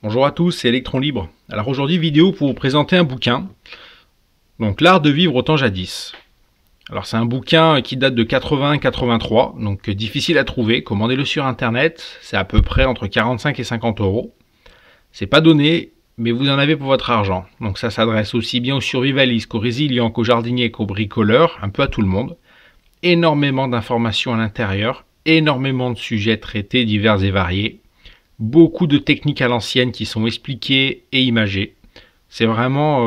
Bonjour à tous, c'est Electron Libre. Alors aujourd'hui, vidéo pour vous présenter un bouquin. Donc l'art de vivre au temps jadis. Alors c'est un bouquin qui date de 80-83, donc difficile à trouver. Commandez-le sur internet, c'est à peu près entre 45 et 50 euros. C'est pas donné, mais vous en avez pour votre argent. Donc ça s'adresse aussi bien aux survivalistes qu'aux résilients, qu'aux jardiniers, qu'aux bricoleurs, un peu à tout le monde. Énormément d'informations à l'intérieur, énormément de sujets traités divers et variés. Beaucoup de techniques à l'ancienne qui sont expliquées et imagées. C'est vraiment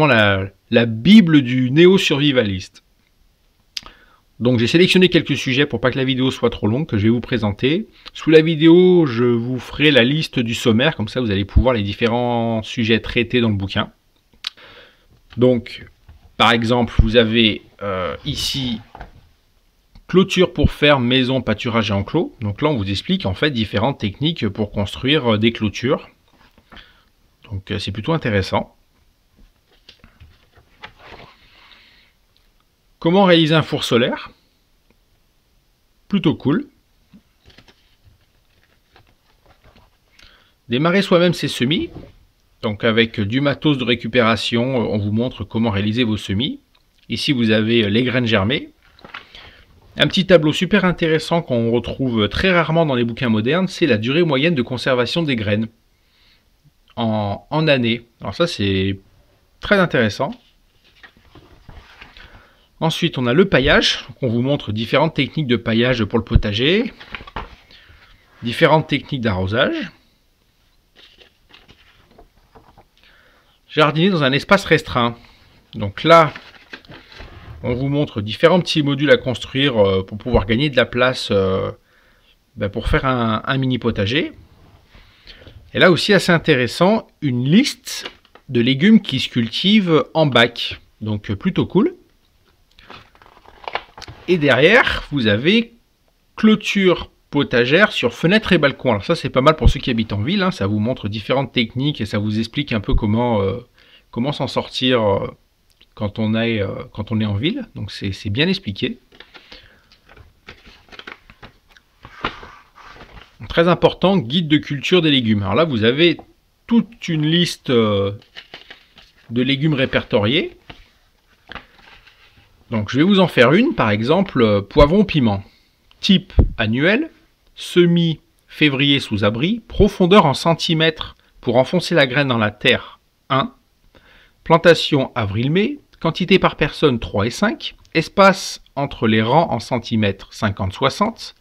la bible du néo-survivaliste. Donc j'ai sélectionné quelques sujets pour pas que la vidéo soit trop longue, que je vais vous présenter. Sous la vidéo, je vous ferai la liste du sommaire, comme ça vous allez pouvoir les différents sujets traités dans le bouquin. Donc, par exemple, vous avez ici clôture pour ferme, maison, pâturage et enclos. Donc là, on vous explique en fait différentes techniques pour construire des clôtures. Donc c'est plutôt intéressant. Comment réaliser un four solaire? Plutôt cool. Démarrer soi-même ses semis. Donc avec du matos de récupération, on vous montre comment réaliser vos semis. Ici, vous avez les graines germées. Un petit tableau super intéressant qu'on retrouve très rarement dans les bouquins modernes, c'est la durée moyenne de conservation des graines en années. Alors ça, c'est très intéressant. Ensuite, on a le paillage. On vous montre différentes techniques de paillage pour le potager, différentes techniques d'arrosage. Jardiner dans un espace restreint. Donc là, on vous montre différents petits modules à construire pour pouvoir gagner de la place pour faire un mini potager. Et là aussi, assez intéressant, une liste de légumes qui se cultivent en bac. Donc plutôt cool. Et derrière, vous avez clôture potagère sur fenêtre et balcon. Alors ça, c'est pas mal pour ceux qui habitent en ville. Hein. Ça vous montre différentes techniques et ça vous explique un peu comment s'en sortir quand on est en ville. Donc c'est bien expliqué. Très important, guide de culture des légumes. Alors là, vous avez toute une liste de légumes répertoriés. Donc je vais vous en faire une, par exemple, poivron piment. Type annuel, semis février sous abri, profondeur en centimètres pour enfoncer la graine dans la terre 1, plantation avril-mai, quantité par personne 3 et 5, espace entre les rangs en centimètres 50-60,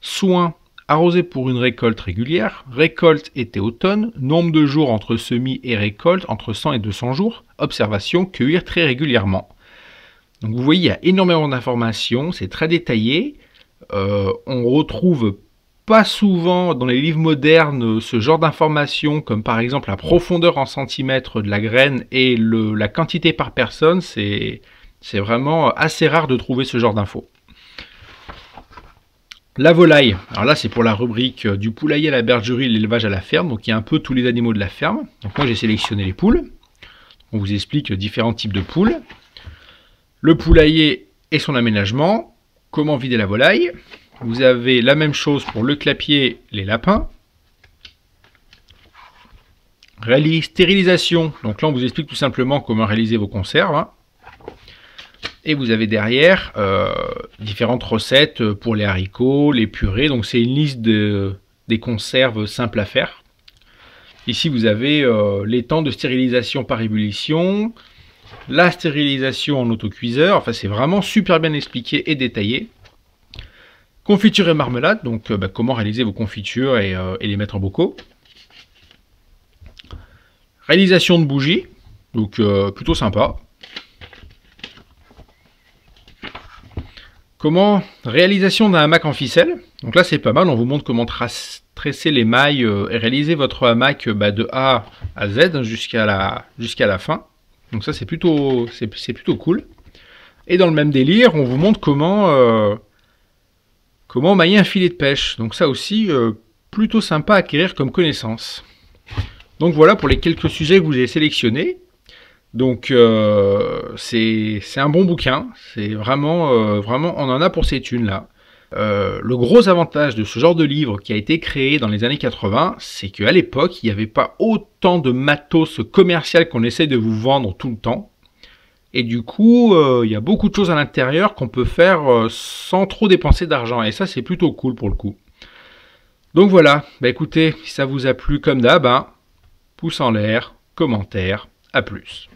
soins arrosé pour une récolte régulière, récolte été-automne, nombre de jours entre semis et récolte entre 100 et 200 jours, observation, cueillir très régulièrement. Donc vous voyez, il y a énormément d'informations, c'est très détaillé. On retrouve pas souvent dans les livres modernes ce genre d'informations, comme par exemple la profondeur en centimètres de la graine et la quantité par personne. C'est vraiment assez rare de trouver ce genre d'infos. La volaille, alors là c'est pour la rubrique du poulailler à la bergerie, l'élevage à la ferme, donc il y a un peu tous les animaux de la ferme. Donc moi j'ai sélectionné les poules, on vous explique différents types de poules. Le poulailler et son aménagement, comment vider la volaille. Vous avez la même chose pour le clapier, les lapins. Stérilisation, donc là on vous explique tout simplement comment réaliser vos conserves. Hein. Et vous avez derrière différentes recettes pour les haricots, les purées. Donc c'est une liste des conserves simples à faire. Ici vous avez les temps de stérilisation par ébullition, la stérilisation en autocuiseur. Enfin c'est vraiment super bien expliqué et détaillé. Confiture et marmelade, donc comment réaliser vos confitures et les mettre en bocaux. Réalisation de bougies, donc plutôt sympa. Réalisation d'un hamac en ficelle. Donc là c'est pas mal, on vous montre comment tresser les mailles et réaliser votre hamac de A à Z jusqu'à la fin. Donc ça c'est plutôt cool. Et dans le même délire, on vous montre comment mailler un filet de pêche. Donc ça aussi plutôt sympa à acquérir comme connaissance. Donc voilà pour les quelques sujets que vous avez sélectionnés. Donc c'est un bon bouquin, c'est vraiment, on en a pour ces thunes là. Le gros avantage de ce genre de livre qui a été créé dans les années 80, c'est qu'à l'époque, il n'y avait pas autant de matos commercial qu'on essaie de vous vendre tout le temps. Et du coup, il y a beaucoup de choses à l'intérieur qu'on peut faire sans trop dépenser d'argent. Et ça, c'est plutôt cool pour le coup. Donc voilà, bah écoutez, si ça vous a plu comme d'hab, pouce en l'air, commentaire, à plus.